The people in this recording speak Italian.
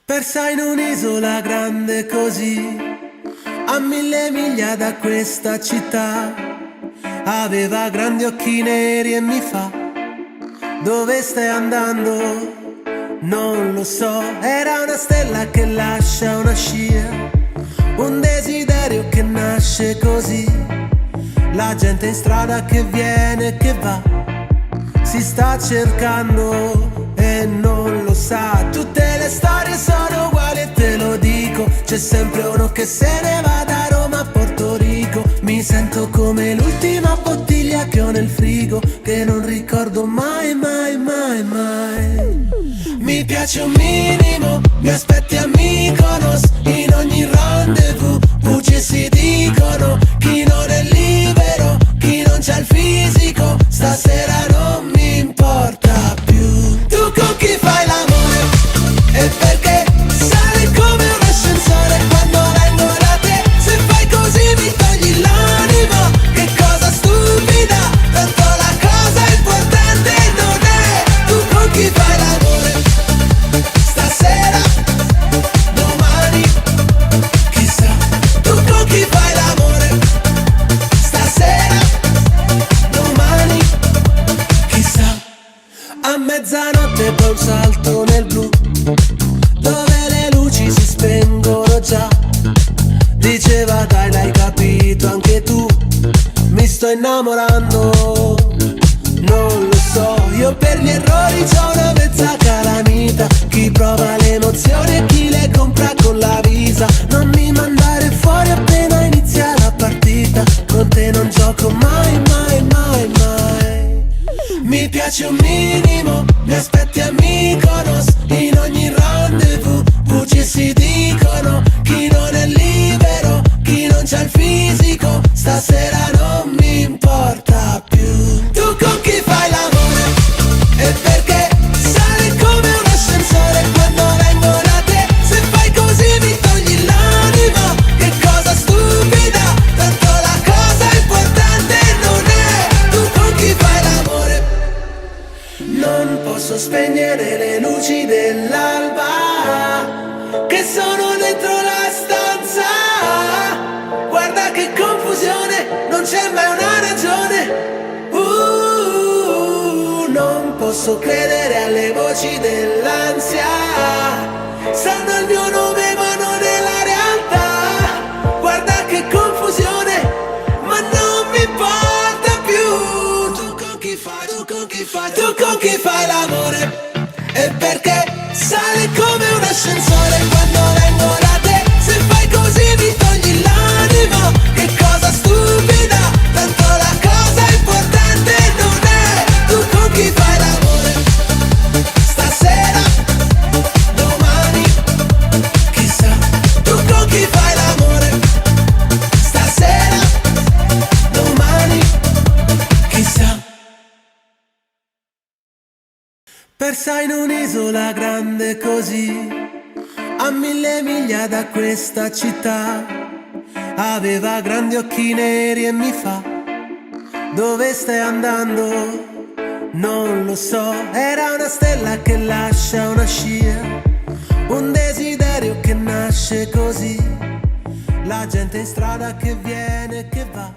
Persa in un'isola grande così, a 1000 miglia da questa città. Aveva grandi occhi neri e mi fa: dove stai andando? Non lo so. Era una stella che lascia una scia, un desiderio che nasce così. La gente in strada che viene e che va, si sta cercando e non lo sa. Tutte le storie sono uguali e te lo dico, c'è sempre uno che se ne va da Roma a Porto Rico. Mi sento come l'ultima bottiglia che ho nel frigo, che non ricordo mai, mai, mai, mai. Mi piace un minimo, mi aspetti a Mykonos, in ogni rendezvous bugie si dicono. Chi non è libero, chi non c'ha il fisico, stasera non mi importa più. Tu con chi fai l'amore? E perché sale come un ascensore quando vengo da te? Se fai così mi togli l'anima, che cosa stupida, tanto la cosa importante non è. Tu con chi fai l'amore? Stasera, domani, chissà. Tu con chi fai l'amore? Stasera, domani, chissà. A mezzanotte poi un salto nel blu, dove le luci si spengono già. Diceva dai, l'hai capito anche tu, mi sto innamorando. Non lo so, io per gli errori c'ho una mezza calamita. Chi prova le emozioni e chi le compra con la Visa. Non mi mandare fuori appena inizia la partita, con te non gioco mai, mai, mai, mai. Mi piace un minimo, mi aspetti a Mykonos, in ogni rendezvous bugie si dicono. Chi non è libero, chi non c'ha il fisico, stasera non mi importa più. Tu con chi fai l'amore? E perché sale come un ascensore quando vengo da te? Se fai così mi togli l'anima, che cosa stupida, tanto la cosa importante non è. Tu con chi fai l'amore? Non posso spegnere le luci dell'alba che sono dentro la stanza. Guarda che confusione, non c'è mai una ragione. Non posso credere alle voci dell'ansia, sanno il mio nome ma non è la realtà. Guarda che confusione, ma non mi importa più. Tu con chi fai, tu con chi fai, tu con chi fai l'amore? E perché sale come un ascensore quando vengo da te? Se fai così mi togli l'anima, che cosa stupida, tanto la cosa importante non è. Tu con chi fai l'amore? Stasera, domani, chissà. Tu con chi fai l'amore? Stasera, domani, chissà. Persa in un'isola grande così, a 1000 miglia da questa città. Aveva grandi occhi neri e mi fa: dove stai andando? Non lo so. Era una stella che lascia una scia, un desiderio che nasce così. La gente in strada che viene e che va,